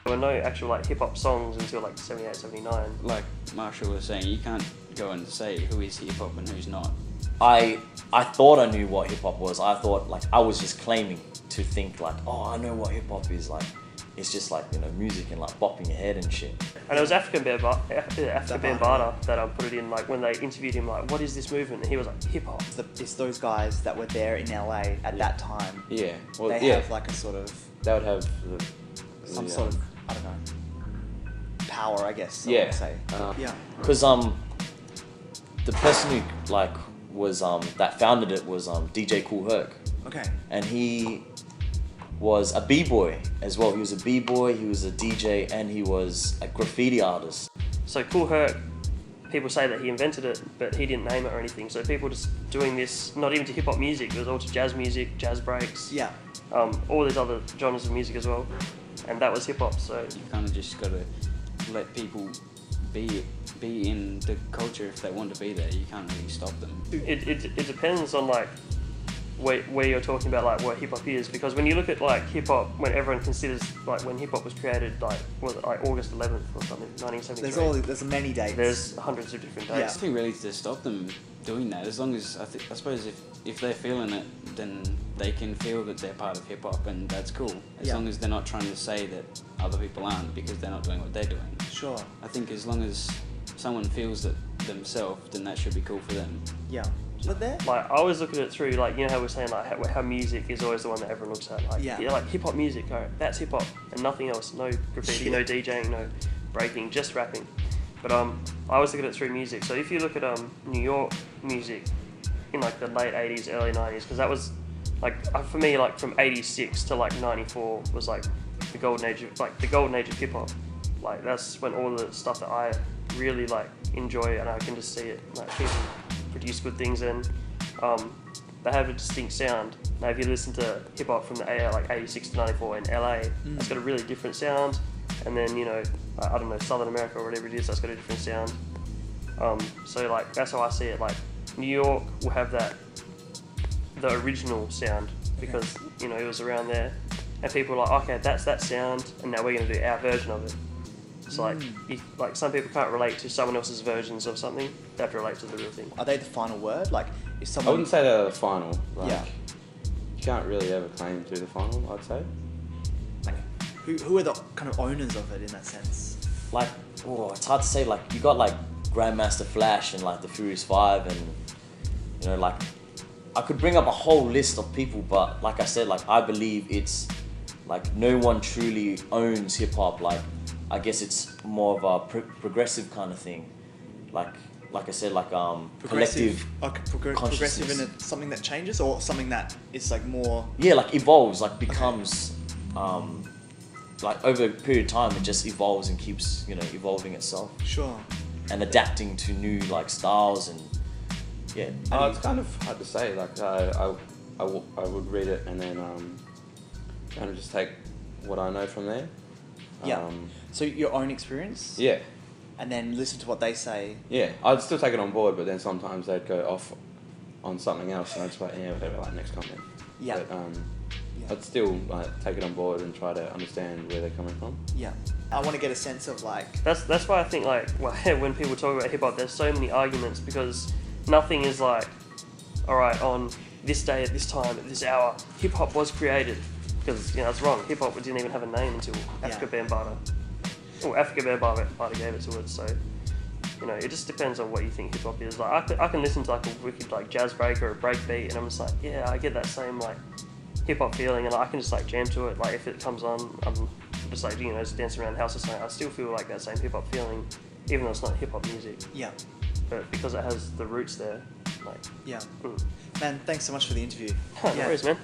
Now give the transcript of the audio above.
There were no actual like hip hop songs until like 78, 79. Like Marshall was saying, you can't go and say who is hip hop and who's not. I thought I knew what hip hop was. I thought like I was just claiming to think like, oh, I know what hip hop is like. It's just like, you know, music and like bopping your head and shit. And it was African Bambaataa that put it in, like when they interviewed him, like, what is this movement? And he was like, hip hop. It's those guys that were there in LA at that time. Yeah. Well, They have like a sort of They would have some sort of, I don't know, power, I guess. I Yeah. would say. Yeah. Because the person who like was that founded it was DJ Kool Herc. Okay. And he was a b-boy as well. He was a b-boy, he was a DJ, and he was a graffiti artist. So Kool Herc, people say that he invented it, but he didn't name it or anything. So people just doing this, not even to hip hop music, it was all to jazz music, jazz breaks, Yeah. all these other genres of music as well. And that was hip hop. So You kind of just got to let people be in the culture if they want to be there. You can't really stop them. it depends on like where you're talking about like what hip hop is, because when you look at like hip hop, when everyone considers like when hip hop was created, like was it like August 11th or something, 1973. There's many dates. There's hundreds of different dates. Yeah. Nothing really to stop them doing that, as long as I suppose if they're feeling it, then they can feel that they're part of hip hop, and that's cool. As Yeah. long as they're not trying to say that other people aren't because they're not doing what they're doing. Sure. I think as long as someone feels that themselves, then that should be cool for them. Yeah. But there. Like I always look at it through like, you know how we're saying like how music is always the one that everyone looks at, like Yeah. like hip hop music, alright, that's hip hop and nothing else, no graffiti, Shit. no DJing, no breaking, just rapping. But I always look at it through music. So if you look at New York music in like the late 80s, early 90s, because that was like for me like from 86 to like 94 was like the golden age of hip hop. Like that's when all the stuff that I really like enjoy, and I can just see it like people produce good things, and they have a distinct sound. Now if you listen to hip hop from the like 86 to 94 in LA, that's got a really different sound, and then you know I don't know, Southern America or whatever it is, that's got a different sound. So like that's how I see it. Like New York will have the original sound because you know it was around there, and people are like, okay, that's that sound, and now we're going to do our version of it. It's like, if, like some people can't relate to someone else's versions of something, they have to relate to the real thing. Are they the final word? Like, if I someone. wouldn't say they're the final. Like, Yeah. You can't really ever claim to be the final, I'd say. Like, who are the kind of owners of it in that sense? Like, it's hard to say. Like, you got like Grandmaster Flash and like the Furious Five, and you know, like I could bring up a whole list of people, but like I said, like I believe it's like no one truly owns hip hop. Like, I guess it's more of a progressive kind of thing. Like I said, like collective progressive consciousness. in something that changes, or something that is like more. Yeah, like evolves, like becomes, like over a period of time, it just evolves and keeps, you know, evolving itself Sure. and adapting to new like styles and yeah. It's kind of hard to say. Like I would read it and then kind of just take what I know from there. Yeah. So your own experience. Yeah. And then listen to what they say. Yeah. I'd still take it on board, but then sometimes they'd go off on something else, and I'd just like, yeah, whatever, like next comment. Yeah. But Yeah. I'd still take it on board and try to understand where they're coming from. Yeah. I want to get a sense of like. That's why I think like when people talk about hip hop, there's so many arguments because nothing is like, all right, on this day at this time at this hour, hip hop was created. Because you know it's wrong. Hip hop didn't even have a name until Africa Bambaataa. Oh, Africa Bambaataa gave it to it. So you know it just depends on what you think hip hop is. Like I can listen to like a wicked like jazz break or a break beat, and I'm just like, yeah, I get that same like hip hop feeling, and I can just like jam to it. Like if it comes on, I'm just like, you know, just dancing around the house or something. I still feel like that same hip hop feeling, even though it's not hip hop music. Yeah. But because it has the roots there, like Yeah. Man, thanks so much for the interview. no worries, man.